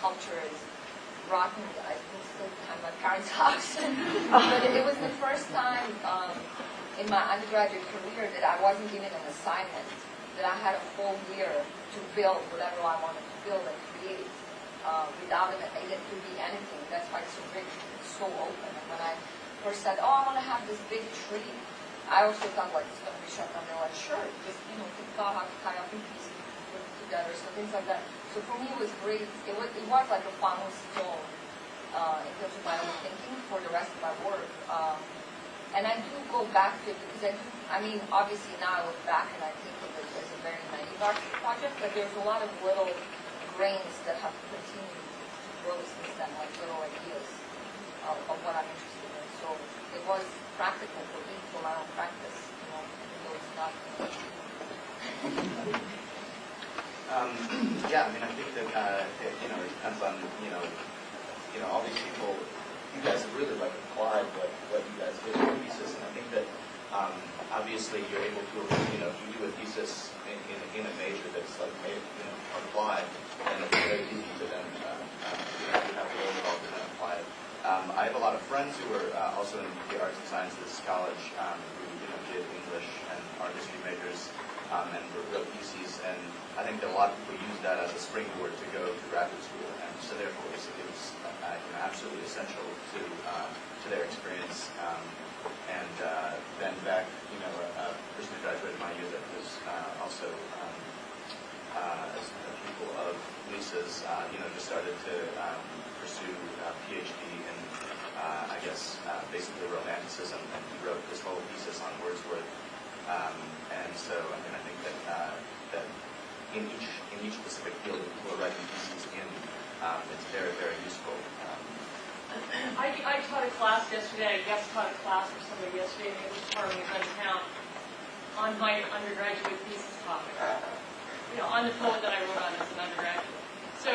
culture is rotten. I can still have my parents' house. But it was the first time in my undergraduate career that I wasn't given an assignment, that I had a whole year to build whatever I wanted to build and create without it to be anything. That's why it's so rich, it's so open. And when I first said, oh, I want to have this big tree, I also thought, like, it's going to be shut down. They're like, sure, just, think about how to tie up in pieces, put it together, so things like that. So for me, it was great. It was like a fountain stone in terms of my own thinking for the rest of my work. And I do go back to it because obviously now I look back and I think of it as a very naive art project, but there's a lot of little grains that have continued to grow since then, like little ideas of what I'm interested in. So it was practical for me for my own practice, even though it's not. Yeah, I think that it depends on all these people. You guys have really applied what you guys did in the thesis, and I think that obviously you're able to you do a thesis in a major that's applied, and it's very easy to then you have to learn about it and apply it. I have a lot of friends who are also in the arts and sciences college who did English and art history majors and wrote theses, and I think that a lot of people use that as a springboard to go to graduate school, and so therefore it was absolutely essential to their experience. And then back, a person who graduated my year that was also a pupil of Lisa's, just started to pursue a PhD in, basically Romanticism, and he wrote this whole thesis on Wordsworth. And so, I think that in each specific field that people are writing theses in, it's very, very useful. I taught a class yesterday. I guest taught a class for somebody yesterday in the English department in town on my undergraduate thesis topic. On the poem that I wrote on as an undergraduate. So,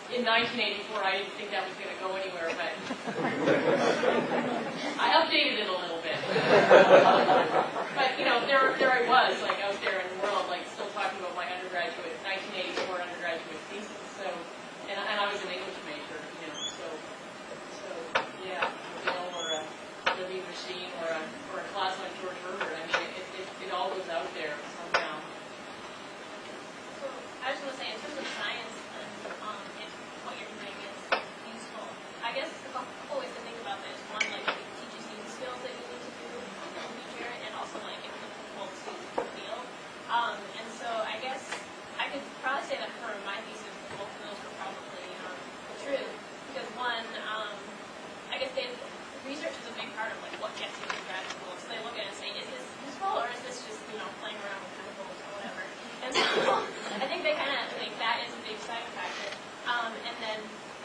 in 1984, I didn't think that was going to go anywhere, but I updated it a little bit. But there I was, out there in the world, still talking about my 1984 undergraduate thesis. So, and I was an English major, so yeah, Bill or a Living Machine or a class on George Herbert. It all goes out there somehow. So I was going to say, in terms of science, if what you're doing is useful, I guess a couple ways to think about this. One, it teaches you the skills that you need to do in the future, and also it's applicable to the field. And so I guess I could probably say that for my thesis, both of those were probably true, because one, I guess research is a big part of what gets you to grad school. So they look at it and say, is this useful, or is this just playing around with chemicals or whatever? And so I think they kind of think that is a big side factor. And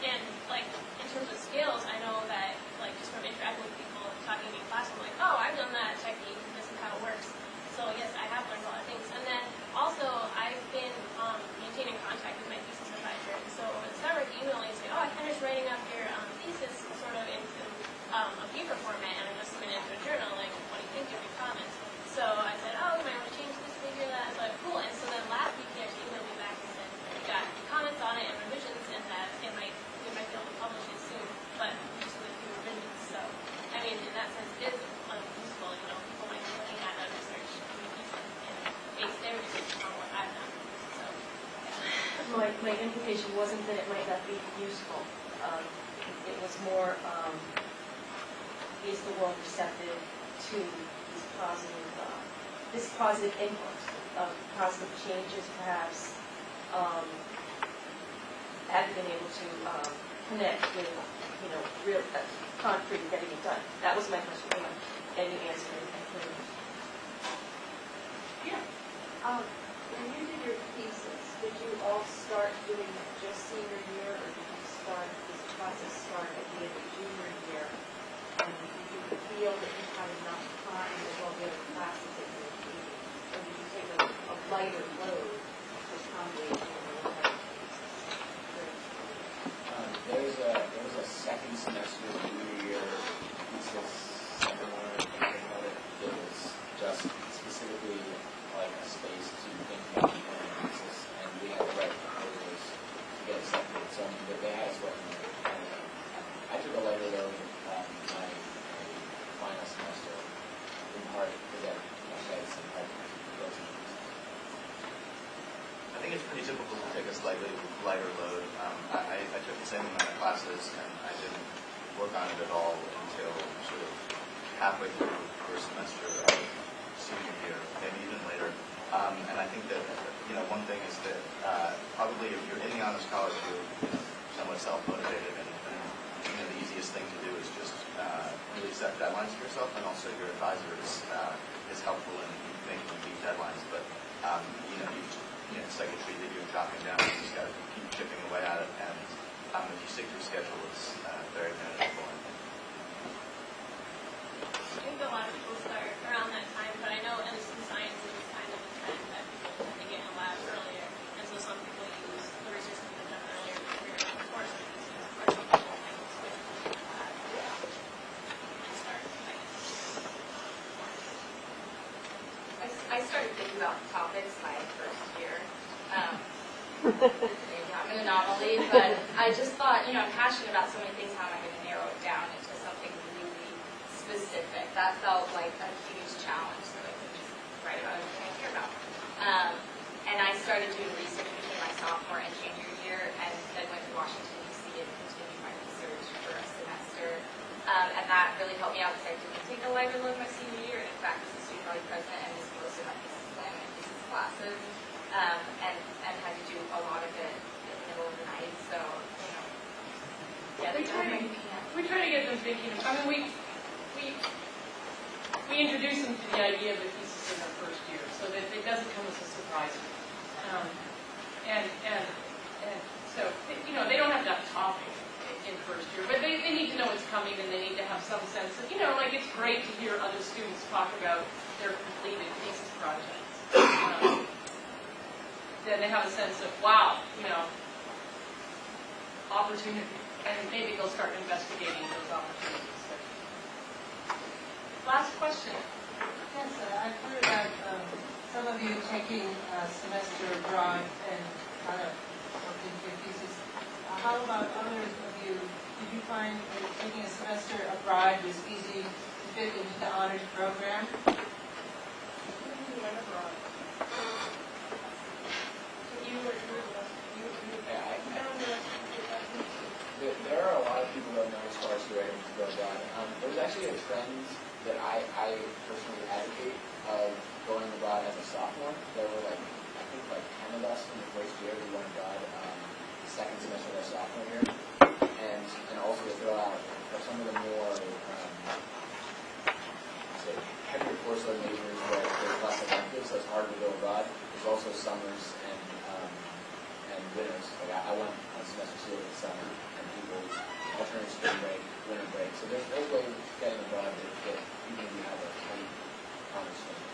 in terms of skills, I know that just from interacting with people and talking to me in class, I'm like, oh, I've done that technique. This is how it works. So yes, I have learned a lot of things. And then also I've been maintaining contact with my thesis advisor. And so instead of emailing and say, oh, I finished writing up your thesis sort of into a paper format, and I'm just submitting it to a journal. What do you think of your comments? So I said, oh, you might want to change this figure, that. I was like, cool. And so then last week he actually emailed me back and said, we got comments on it and revisions, and that we might be able to publish it soon, but just with a few revisions. So, in that sense, it is useful. People might be looking at a research and base their research on what I've done. So, yeah. My implication wasn't that it might not be useful. It was more, is the world receptive to these this positive input of positive changes, perhaps? Have you been able to connect with, real concrete getting it done? That was my question, and you answered it. Yeah. When you did your thesis, did you all start doing it just senior year, or did you start this process at the end of junior year? And did you feel that you had enough time with all the other classes that you were taking, or did you take a lighter load to accommodate There was a second semester junior year thesis seminar that was just specifically a space to think about the thesis, and we had to write proposals think it's pretty typical to take a slightly lighter load. I took the same amount of classes, and I didn't work on it at all until sort of halfway through the first semester of senior year, maybe even later. And I think that, one thing is that probably if you're in the honors college, you're somewhat self-motivated, and the easiest thing to do is just really set deadlines for yourself, and also your advisor is helpful in making you meet deadlines. But it's like a tree that you're chopping down. You just got to keep chipping away at it, and if you stick to your schedule, it's very manageable. I think a lot of people start around that time, but I know in science is kind of a trend that people tend to get in a lab earlier, and so some people use the research that they've done earlier in their career, of course, or some people like to switch to the lab and start, I guess. I started thinking about topics my first year. Maybe I'm an anomaly, but I just thought, I'm passionate about so many things, how am I going to narrow it down into something really specific? That felt like a huge challenge, so I could just write about everything I care about. And I started doing research between my sophomore and junior year, and then went to Washington, D.C. and continued my research for a semester. And that really helped me out because I didn't take a lighter load my senior year, and in fact, was a student body president and was most of my thesis plan and thesis classes, and had to do a lot of it in the middle of the night. So, We try to get them thinking. We introduce them to the idea of the thesis in their first year, so that it doesn't come as a surprise. And so they don't have that topic in first year, but they need to know it's coming, and they need to have some sense of it's great to hear other students talk about their completed thesis projects. Then they have a sense of wow, opportunity, and maybe they'll start investigating those opportunities. Last question. Yes, I've heard that some of you taking a semester abroad and kind of working your thesis. How about others of you? Did you find that taking a semester abroad was easy to fit into the honors program? There are a lot of people that know scholars who are able to go abroad. There's actually a trend that I personally advocate of going abroad as a sophomore. There were I think 10 of us in the first year who went abroad the second semester of our sophomore year. And also to throw out for some of the more heavier course load majors where there's less electives, so it's harder to go abroad. There's also summers and winters. I went on semester school in the summer, and people's alternate spring break, winter break. So there's ways of getting abroad that even if you have a tight honors schedule.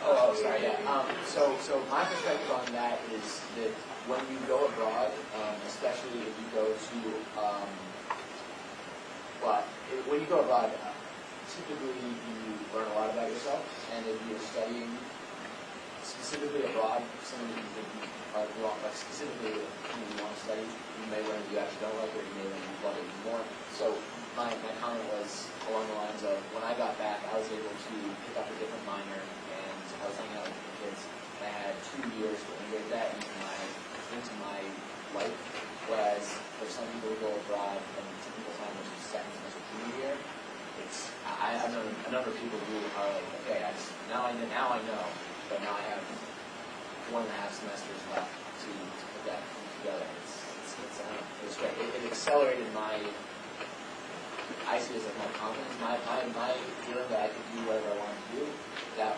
Oh, sorry, yeah. So my perspective on that is that when you go abroad, especially if you go to, when you go abroad, typically you learn a lot about yourself, and if you're studying specifically abroad, some of the things that you are wrong, specifically the things you want to study, you may learn you actually don't like it, or you may learn you love it even more. So my comment was along the lines of, when I got back, I was able to pick up a different minor, and I was hanging out with the kids. I had 2 years to integrate that into my life, whereas for some people who go abroad from the typical time, which is second semester junior year, I've known a number of people who are like, okay, now I know, but now I have 1.5 semesters left to put that together. It was great. It accelerated I see it as my confidence, my feeling that I could do whatever I wanted to do. That